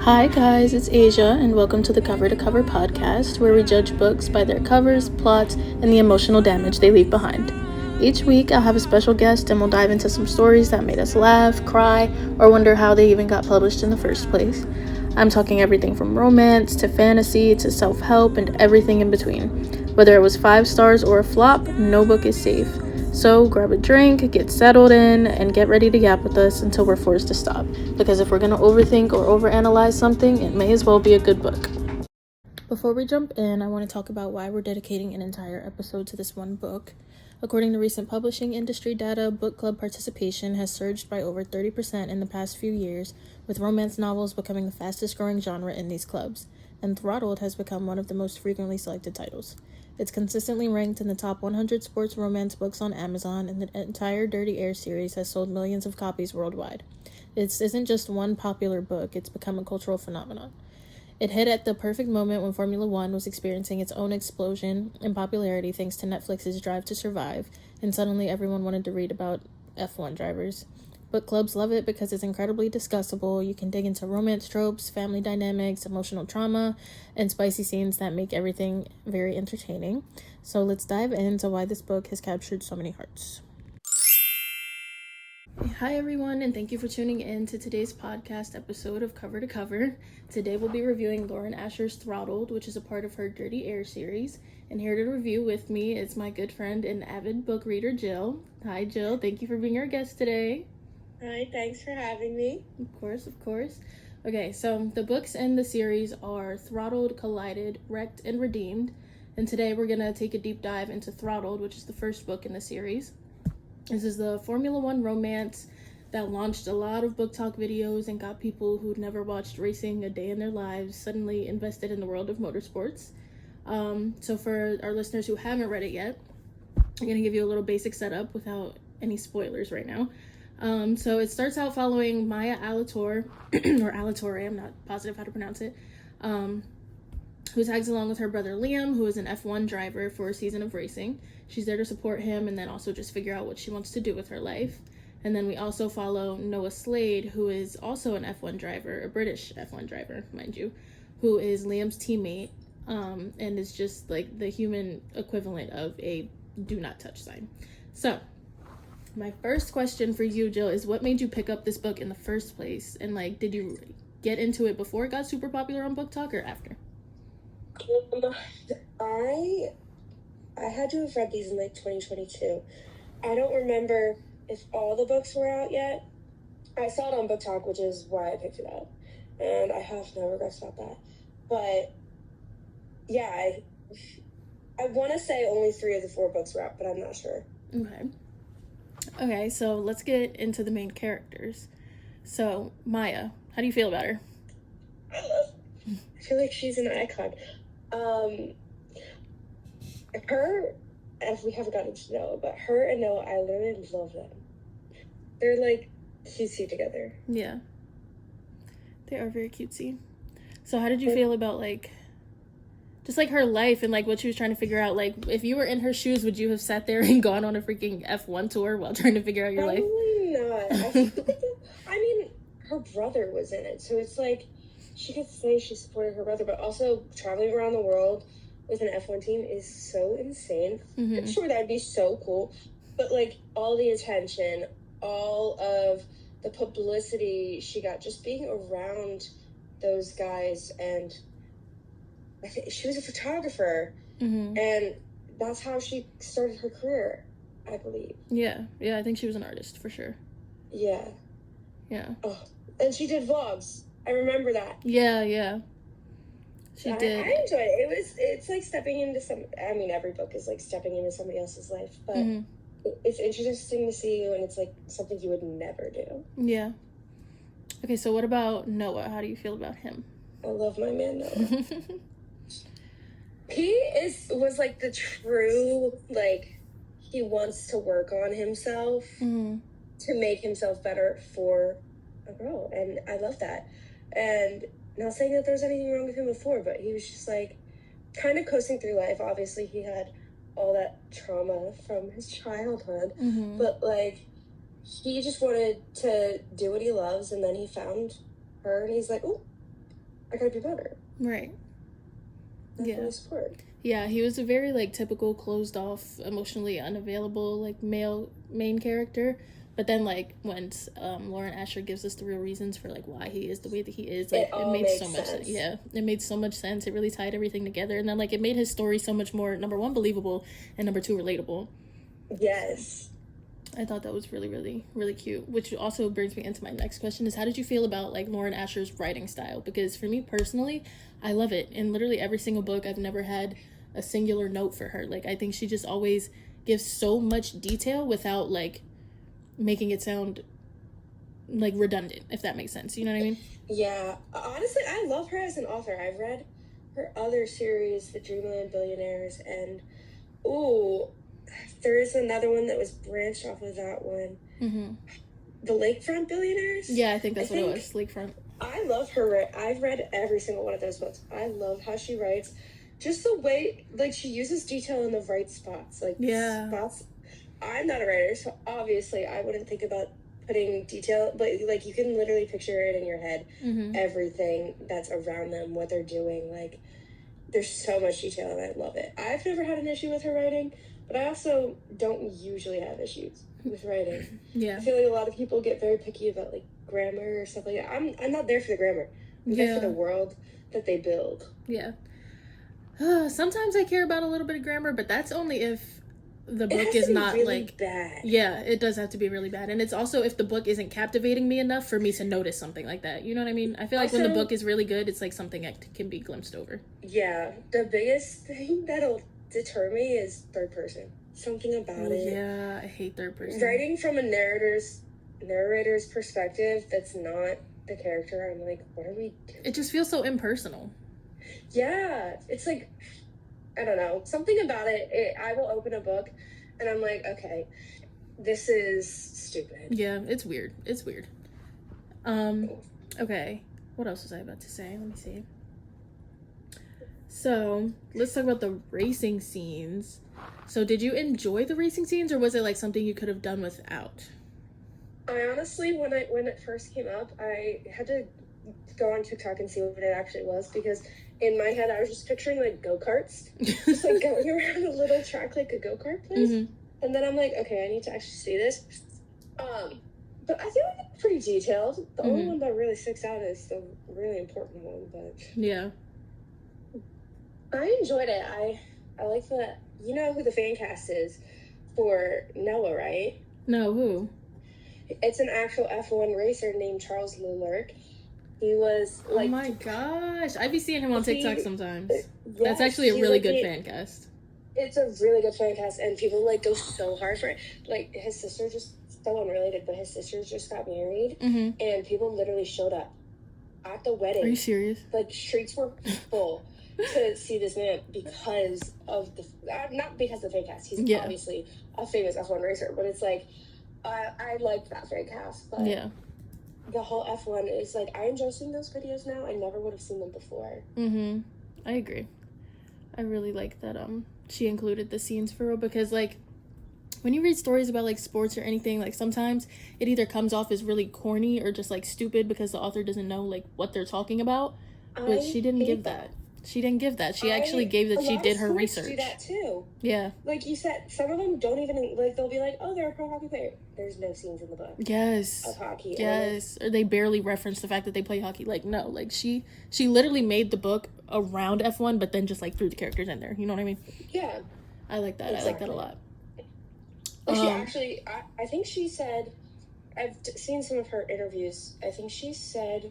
Hi guys, it's Asia, and welcome to the Cover to Cover podcast, where we judge books by their covers, plots, and the emotional damage they leave behind. Each week, I'll have a special guest, and we'll dive into some stories that made us laugh, cry, or wonder how they even got published in the first place. I'm talking everything from romance to fantasy to self-help and everything in between. Whether it was 5 stars or a flop, no book is safe. So grab a drink, get settled in, and get ready to yap with us until we're forced to stop. Because if we're going to overthink or overanalyze something, it may as well be a good book. Before we jump in, I want to talk about why we're dedicating an entire episode to this one book. According to recent publishing industry data, book club participation has surged by over 30% in the past few years, with romance novels becoming the fastest growing genre in these clubs, and Throttled has become one of the most frequently selected titles. It's consistently ranked in the top 100 sports romance books on Amazon, and the entire Dirty Ari Series has sold millions of copies worldwide. This isn't just one popular book, it's become a cultural phenomenon. It hit at the perfect moment when Formula One was experiencing its own explosion in popularity thanks to Netflix's Drive to Survive, and suddenly everyone wanted to read about F1 drivers. Book clubs love it because it's incredibly discussable. You can dig into romance tropes, family dynamics, emotional trauma, and spicy scenes that make everything very entertaining. So let's dive into why this book has captured so many hearts. Hi everyone, and thank you for tuning in to today's podcast episode of Cover to Cover. Today we'll be reviewing Lauren Asher's Throttled, which is a part of her Dirty Ari series. And here to review with me is my good friend and avid book reader, Jill. Hi Jill, thank you for being our guest today. Hi, thanks for having me. Of course. Okay, so the books in the series are Throttled, Collided, Wrecked, and Redeemed. And today we're going to take a deep dive into Throttled, which is the first book in the series. This is the Formula One romance that launched a lot of book talk videos and got people who'd never watched racing a day in their lives suddenly invested in the world of motorsports. So for our listeners who haven't read it yet, I'm going to give you a little basic setup without any spoilers right now. So it starts out following Maya Alator, or Alatore, I'm not positive how to pronounce it, who tags along with her brother Liam, who is an F1 driver for a season of racing. She's there to support him and then also just figure out what she wants to do with her life. And then we also follow Noah Slade, who is also an F1 driver, a British F1 driver, mind you, who is Liam's teammate, and is just like the human equivalent of a do not touch sign. So my first question for you, Jill, is what made you pick up this book in the first place? And like, did you get into it before it got super popular on Book Talk or after? I had to have read these in like 2022. I don't remember if all the books were out yet. I saw it on Book Talk, which is why I picked it up. And I have no regrets about that. But yeah, I want to say only 3 of the 4 books were out, but I'm not sure. Okay, so let's get into the main characters. So, Maya, how do you feel about her? I feel like she's an icon. Her, as we haven't gotten to know, but her and Noah, I literally love them. They're like cutesy together. Yeah. They are very cutesy. So how did you feel about like just like her life and like what she was trying to figure out? Like if you were in her shoes, would you have sat there and gone on a freaking F1 tour while trying to figure out your life? Probably not. I mean, her brother was in it, so it's like she could say she supported her brother, but also traveling around the world with an F1 team is so insane. I'm sure that'd be so cool, but like all the attention, all of the publicity she got just being around those guys, and I think she was a photographer, and that's how she started her career, I believe. Yeah, I think she was an artist for sure. Yeah. Oh, and she did vlogs. I remember that. Yeah. She did. I enjoyed it. It's like stepping into every book is like stepping into somebody else's life, but it's interesting to see you, and it's like something you would never do. Yeah. Okay, so what about Noah? How do you feel about him? I love my man Noah. He was like the true, like, he wants to work on himself to make himself better for a girl, and I love that. And not saying that there's anything wrong with him before, but he was just like kind of coasting through life. Obviously he had all that trauma from his childhood, but like he just wanted to do what he loves, and then he found her and he's like, oh, I gotta be better. Right. Yeah. Support. Yeah, he was a very, like, typical, closed-off, emotionally unavailable, like, male main character. But then, like, when Lauren Asher gives us the real reasons for, like, why he is the way that he is, like, it made so much sense. Yeah, it made so much sense. It really tied everything together. And then, like, it made his story so much more, number one, believable, and number two, relatable. Yes. I thought that was really, really, really cute. Which also brings me into my next question is, how did you feel about, like, Lauren Asher's writing style? Because for me personally, I love it. In literally every single book, I've never had a singular note for her. Like, I think she just always gives so much detail without, like, making it sound, like, redundant, if that makes sense. You know what I mean? Yeah. Honestly, I love her as an author. I've read her other series, The Dreamland Billionaires, and, there is another one that was branched off of that one. Mm-hmm. The Lakefront Billionaires? Yeah, I think that's what it was. Lakefront. I love her. I've read every single one of those books. I love how she writes. Just the way, like, she uses detail in the right spots. Like, spots. I'm not a writer, so obviously I wouldn't think about putting detail, but, like, you can literally picture it in your head. Mm-hmm. Everything that's around them, what they're doing. Like, there's so much detail, and I love it. I've never had an issue with her writing, but I also don't usually have issues with writing. Yeah. I feel like a lot of people get very picky about, like, grammar or stuff like that. I'm not there for the grammar. I'm there for the world that they build. Yeah. Sometimes I care about a little bit of grammar, but that's only if the book is not really like bad. Yeah, it does have to be really bad. And it's also if the book isn't captivating me enough for me to notice something like that. You know what I mean? I feel like when the book is really good, it's like something that can be glimpsed over. Yeah. The biggest thing that'll deter me is third person. Something about it. Yeah, I hate third person. Writing from a narrator's perspective that's not the character, I'm like, what are we doing? It just feels so impersonal. Yeah. It's like, I don't know. Something about it, I will open a book and I'm like, okay, this is stupid. Yeah, it's weird. It's weird. Okay. What else was I about to say? Let me see. So, let's talk about the racing scenes. So, did you enjoy the racing scenes, or was it like something you could have done without? I honestly, when it first came up, I had to go on TikTok and see what it actually was, because in my head I was just picturing like go-karts, just like going around a little track like a go-kart place. Mm-hmm. And then I'm like, okay, I need to actually see this. But I feel like it's pretty detailed. The only one that really sticks out is the really important one, but yeah, I enjoyed it. I like that. You know who the fan cast is for Noah, right? No, who? It's an actual F1 racer named Charles Leclerc. He was like... Oh my gosh. I be seeing him on TikTok sometimes. Yes, that's actually a really good fan cast. It's a really good fan cast, and people like go so hard for it. Like, his sister just... So unrelated, but his sisters just got married, and people literally showed up at the wedding. Are you serious? Like, streets were full to see this man because of the... not because of the fan cast. He's obviously a famous F1 racer, but it's like... I liked that fan cast, but the whole F1 is like, I enjoy seeing those videos now. I never would have seen them before. I agree. I really like that she included the scenes for real, because like when you read stories about like sports or anything, like sometimes it either comes off as really corny or just like stupid because the author doesn't know like what they're talking about. But she didn't give that. She didn't give that. She actually gave that she did her research. Do that too. Yeah. Like you said, some of them don't even, like, they'll be like, oh, they're a pro hockey player. There's no scenes in the book. Yes. Of hockey. Yes. Or they barely reference the fact that they play hockey. Like, no. Like, she literally made the book around F1, but then just, like, threw the characters in there. You know what I mean? Yeah. I like that. Exactly. I like that a lot. She actually, I think she said, I've seen some of her interviews. I think she said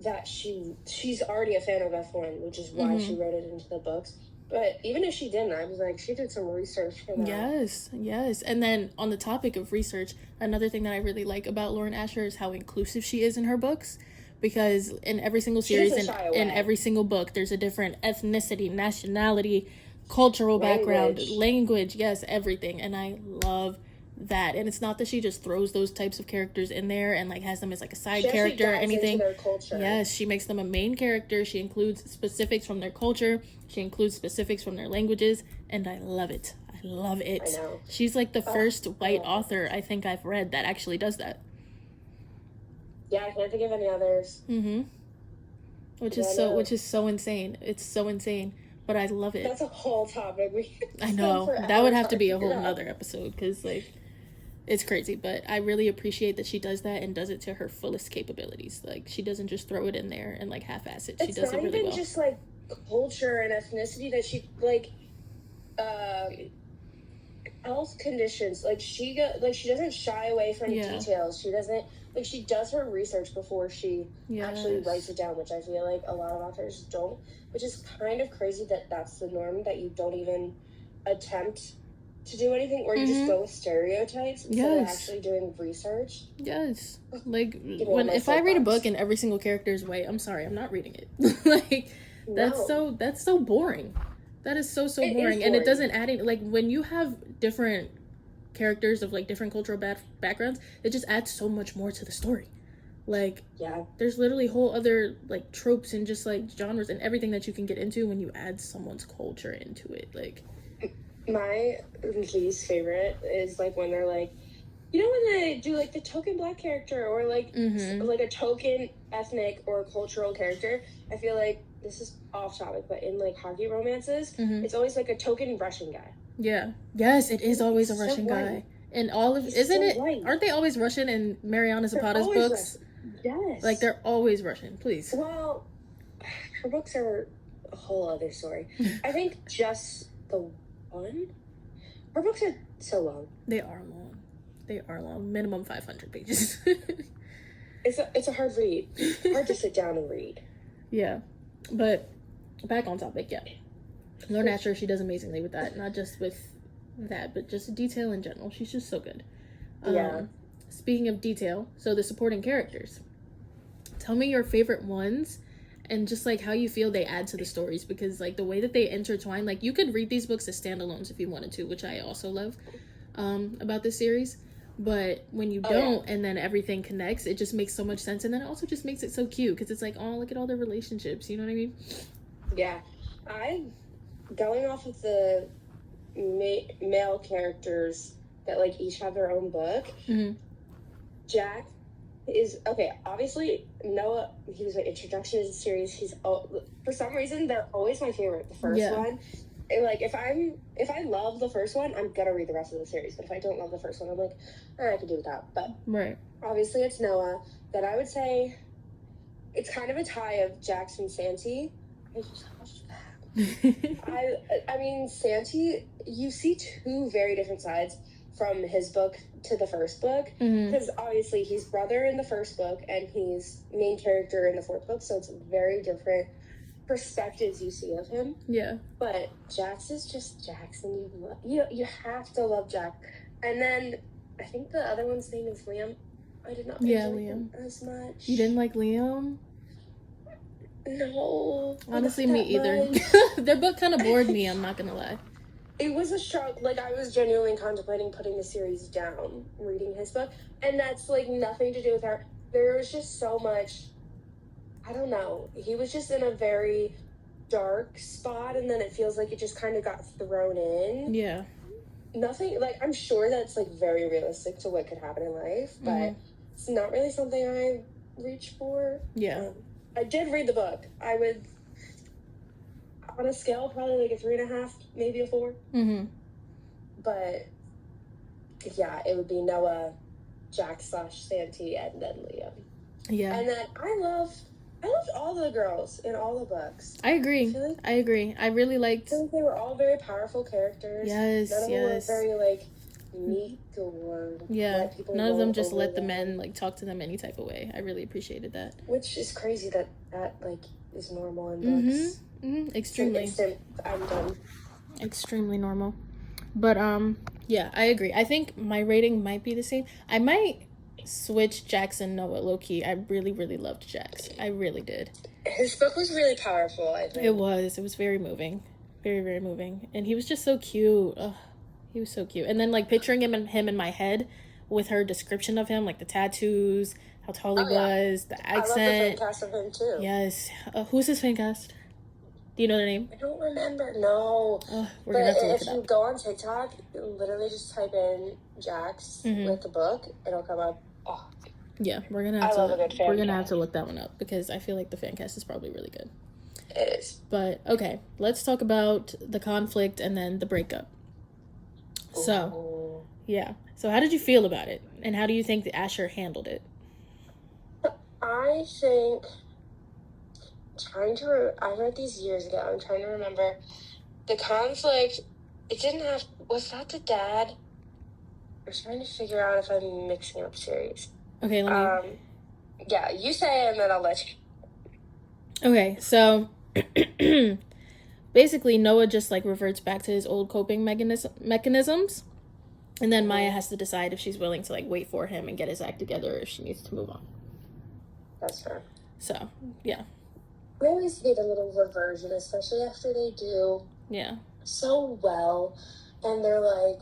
that she's already a fan of F1, which is why she wrote it into the books. But even if she didn't, I was like, she did some research for that. Yes. And then on the topic of research, another thing that I really like about Lauren Asher is how inclusive she is in her books. Because in every single series and in every single book, there's a different ethnicity, nationality, cultural background, language, yes, everything. And I love that. And it's not that she just throws those types of characters in there and like has them as like a side character or anything. Yes, she makes them a main character. She includes specifics from their culture. She includes specifics from their languages, and I love it. I know. She's like the first white author I think I've read that actually does that. Yeah, I can't think of any others. which is so insane. It's so insane, but I love it. That's a whole topic. I know that would have to be a whole nother episode because like it's crazy. But I really appreciate that she does that and does it to her fullest capabilities. Like she doesn't just throw it in there and like half-ass it. She does it really well. It's not even just like culture and ethnicity that she like. Health conditions, like she doesn't shy away from details. She doesn't like she does her research before she actually writes it down, which I feel like a lot of authors don't, which is kind of crazy that that's the norm, that you don't even attempt to do anything, or you just go with stereotypes instead of actually doing research. Yes, like if I read a book and every single character is white, I'm sorry, I'm not reading it. Like that's so boring. That is so boring, and it doesn't add any, like when you have different characters of like different cultural backgrounds, it just adds so much more to the story. Like there's literally whole other like tropes and just like genres and everything that you can get into when you add someone's culture into it. Like my least favorite is like when they're like, you know, when they do like the token black character or like like a token ethnic or cultural character. I feel like this is off topic, but in like hockey romances, it's always like a token Russian guy. Yeah. Yes, it is always a Russian guy. And all of aren't they always Russian in Mariana Zapata's books? Yes. Like they're always Russian, please. Well, her books are a whole other story. I think just the one. Her books are so long. They are long. Minimum 500 pages. It's a hard read. Hard to sit down and read. Yeah. But back on topic, Lauren Asher, she does amazingly with that. Not just with that, but just detail in general. She's just so good. Speaking of detail, so the supporting characters. Tell me your favorite ones and just like how you feel they add to the stories, because like the way that they intertwine, like you could read these books as standalones if you wanted to, which I also love about this series. But when you don't, and then everything connects, it just makes so much sense. And then it also just makes it so cute because it's like, oh, look at all the relationships. You know what I mean? Yeah. Going off of the male characters that like each have their own book, Jack is, okay, obviously Noah, he was my introduction to the series. For some reason, they're always my favorite. The first one. Like if I love the first one, I'm gonna read the rest of the series. But if I don't love the first one, I'm like, all right, I can do without. But obviously it's Noah. Then I would say it's kind of a tie of Jax and Santi. I just watched that. I mean, Santi, you see two very different sides from his book to the first book, because obviously he's brother in the first book and he's main character in the fourth book, so it's very different perspectives you see of him. Yeah. But Jax is just Jax, and you have to love Jack. And then I think the other one's name is Liam. I did not like Liam as much. You didn't like Liam? No. Honestly, me either. Their book kind of bored me, I'm not gonna lie. It was a struggle. Like, I was genuinely contemplating putting the series down, reading his book, and that's like nothing to do with her. There was just so much, I don't know. He was just in a very dark spot, and then it feels like it just kind of got thrown in. Yeah. Nothing, like, I'm sure that's, like, very realistic to what could happen in life, but it's not really something I reach for. Yeah. I did read the book. I would, on a scale, probably like a 3.5, maybe a 4. But, yeah, it would be Noah, Jack/Santi, and then Liam. Yeah. And then I loved all the girls in all the books. I agree. I really liked. I think they were all very powerful characters. Yes, none of them were very like meek or none of them just let the men like talk to them any type of way. I really appreciated that. Which is crazy that like is normal in books. Extremely. I'm done. Extremely normal. But yeah, I agree. I think my rating might be the same. I might switch Jax and Noah low-key. I really, really loved Jax. I really did. His book was really powerful, I think. It was very moving. Very, very moving. And he was just so cute. Ugh, he was so cute. And then like picturing him in my head with her description of him, like the tattoos, how tall he was, the accent. I love the fan cast of him too. Yes. Who's his fan cast? Do you know their name? I don't remember. No. We're gonna have to look if you go on TikTok, literally just type in Jax with the book, it'll come up. Oh. Yeah, we're gonna have to look that one up because I feel like the fan cast is probably really good. It is. But okay, let's talk about the conflict and then the breakup. So, yeah. So how did you feel about it? And how do you think that Asher handled it? I think, I read these years ago. I'm trying to remember. The conflict, it didn't have, was that the dad? I'm trying to figure out if I'm mixing up series. Okay, let me. Yeah, you say it and then I'll let you. Okay, so basically Noah just like reverts back to his old coping mechanisms, and then Maya has to decide if she's willing to like wait for him and get his act together, or if she needs to move on. That's fair. So yeah, I always hate a little reversion, especially after they do so well, and they're like,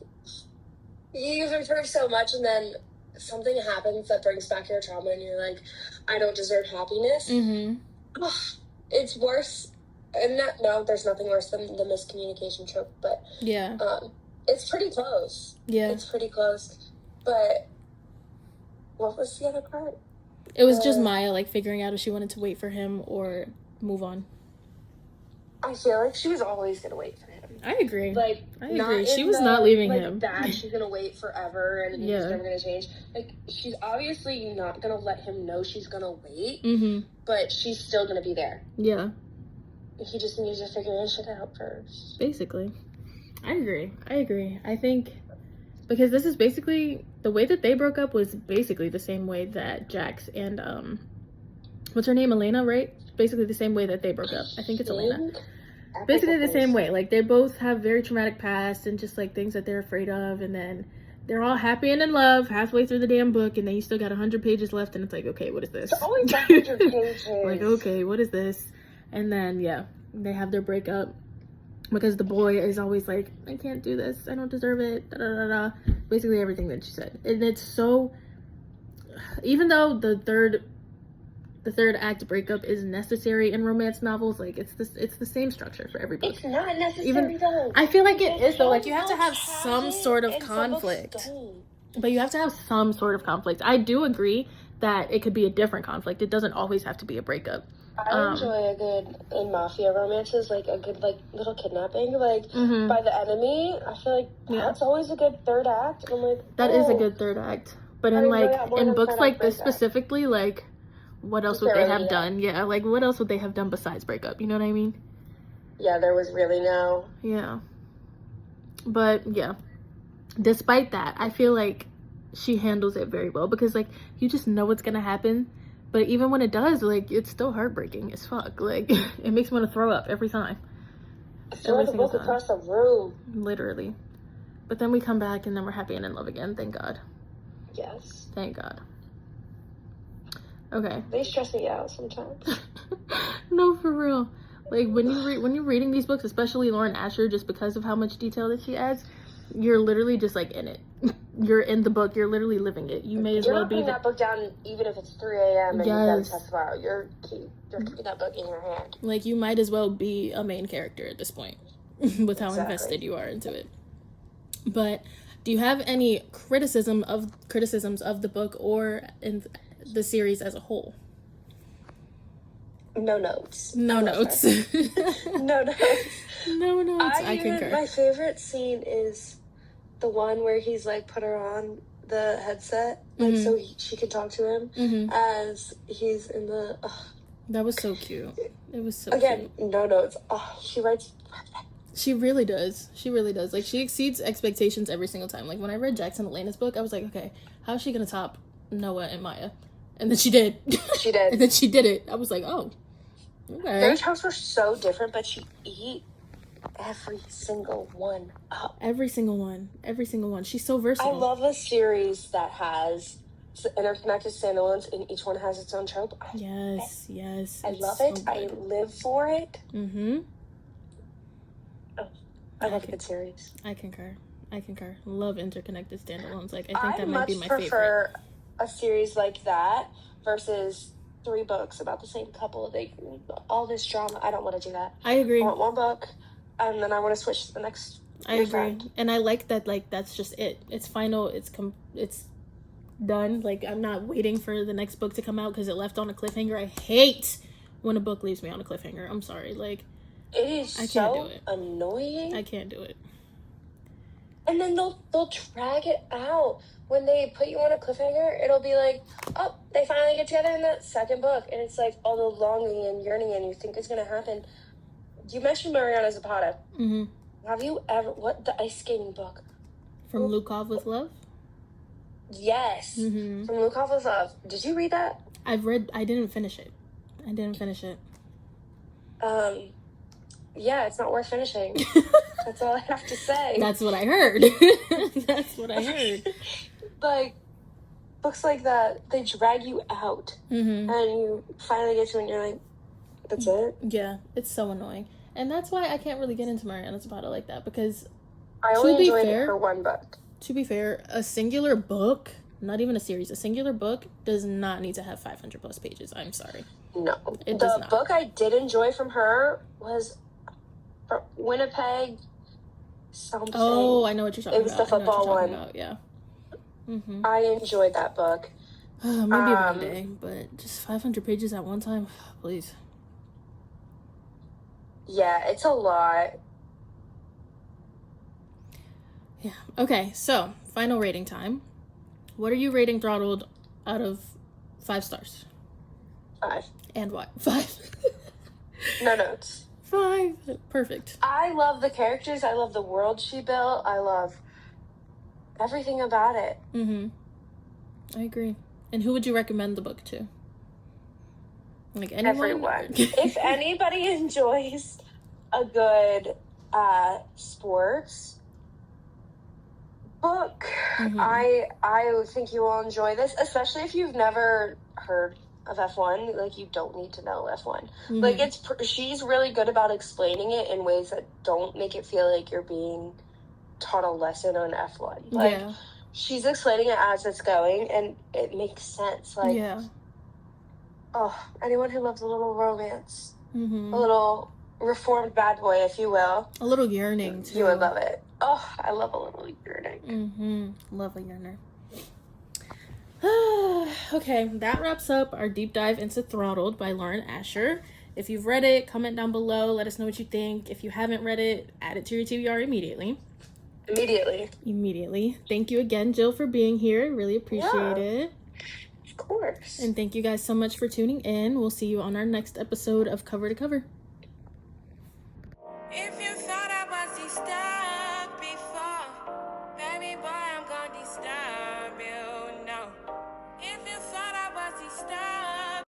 you've improved so much, and then something happens that brings back your trauma, and you're like, I don't deserve happiness. Oh, it's worse. And there's nothing worse than the miscommunication trope, but it's pretty close. Yeah, it's pretty close. But what was the other part? It was just Maya like figuring out if she wanted to wait for him or move on. I feel like she was always gonna wait for him. I agree. Like, I agree. She was not leaving him. That she's gonna wait forever and he's never gonna change. Like, she's obviously not gonna let him know she's gonna wait, but she's still gonna be there. Yeah. He just needs to figure his shit out first. Basically. I agree. I think because this is basically the way that they broke up was basically the same way that Jax and what's her name, Elena, right? Basically the same way that they broke up. I think it's Elena. Basically the same way. Like, they both have very traumatic past and just like things that they're afraid of, and then they're all happy and in love halfway through the damn book, and then you still got 100 pages left, and it's like, okay, what is this? It's always 100 pages. Like, okay, what is this? And then they have their breakup because the boy is always like, I can't do this, I don't deserve it, da da da da. Basically everything that she said. And it's so, even though the third act breakup is necessary in romance novels, like it's the same structure for every book. It's not necessary though. I feel like it is though. Like, you have to have some sort of conflict. But you have to have some sort of conflict. I do agree that it could be a different conflict. It doesn't always have to be a breakup. I enjoy a good, in mafia romances, like a good like little kidnapping, like by the enemy. I feel like that's always a good third act. And I'm like, that is a good third act. But in books like this specifically, like, what else would they have done? Yeah, like, what else would they have done besides breakup? You know what I mean? Yeah, there was really no. Yeah. But, yeah. Despite that, I feel like she handles it very well because, like, you just know what's gonna happen. But even when it does, like, it's still heartbreaking as fuck. Like, it makes me want to throw up every time. Throw the book across the room. Literally. But then we come back and then we're happy and in love again. Thank God. Yes. Thank God. Okay. They stress me out sometimes. No, for real. Like, when you're reading these books, especially Lauren Asher, just because of how much detail that she adds, you're literally just like in it. You're in the book. You're literally living it. You may as well be. You're not putting that book down even if it's 3 a.m. and you gotta test out. You're keeping that book in your hand. Like, you might as well be a main character at this point, with how invested you are into it. But do you have any criticisms of the book or in the series as a whole? No notes. No notes. No notes. No notes. I concur. My favorite scene is the one where he's like put her on the headset, like so she can talk to him as he's in the. That was so cute. It was so cute. No notes. She writes. She really does. She really does. Like, she exceeds expectations every single time. Like, when I read Jackson Elena's book, I was like, okay, how is she gonna top Noah and Maya? And then she did. She did. And then she did it. I was like, oh, okay. Their house were so different, but she ate every single one up. Every single one. She's so versatile. I love a series that has interconnected standalones and each one has its own trope. Yes. I love it. Good. I live for it. I love a good series. I concur. Love interconnected standalones. Like, I think that might be my favorite. I much prefer a series like that versus 3 books about the same couple. All this drama. I don't want to do that. I agree. I want 1 book, and then I want to switch to the next. I agree, and I like that. Like, that's just it. It's final. It's done. Like, I'm not waiting for the next book to come out because it left on a cliffhanger. I hate when a book leaves me on a cliffhanger. I'm sorry. Like, it is I can't so do it. annoying. I can't do it. And then they'll drag it out. When they put you on a cliffhanger, it'll be like, oh, they finally get together in that second book. And it's like all the longing and yearning and you think it's going to happen. You mentioned Mariana Zapata. Mm-hmm. Have you ever... What? The ice skating book. From Lukov with Love? Yes. Mm-hmm. From Lukov with Love. Did you read that? I didn't finish it. Yeah, it's not worth finishing. That's all I have to say. That's what I heard. Like, books like that, they drag you out. Mm-hmm. And you finally get to it and you're like, that's it? Yeah, it's so annoying. And that's why I can't really get into Mariana Zapata like that, because I only enjoyed her one book. To be fair, a singular book, not even a series, a singular book does not need to have 500 plus pages. I'm sorry. No. It does the not. book I did enjoy from her was Winnipeg something. Oh, I know what you're talking about. It was the football one. Yeah. Mm-hmm. I enjoyed that book. Maybe one day, but just 500 pages at one time, please. Yeah, it's a lot. Yeah. Okay, so final rating time. What are you rating Throttled out of 5 stars? 5. And what? 5. No notes. 5. Perfect. I love the characters. I love the world she built. I love everything about it. Mm-hmm. I agree. And who would you recommend the book to? Like anyone? Everyone. If anybody enjoys a good sports book, mm-hmm. I think you will enjoy this, especially if you've never heard of F1. Like, you don't need to know F1. Mm-hmm. Like, she's really good about explaining it in ways that don't make it feel like you're being taught a lesson on F1. Like, yeah. She's explaining it as it's going, and it makes sense. Like, yeah. Oh, anyone who loves a little romance, mm-hmm. a little reformed bad boy, if you will. A little yearning, too. You would love it. Oh, I love a little yearning. Mm-hmm. Love a yearner. Okay, that wraps up our deep dive into Throttled by Lauren Asher. If you've read it, comment down below. Let us know what you think. If you haven't read it, add it to your TBR immediately. Immediately. Thank you again, Jill, for being here. Really appreciate it. Of course. And thank you guys so much for tuning in. We'll see you on our next episode of Cover to Cover. If you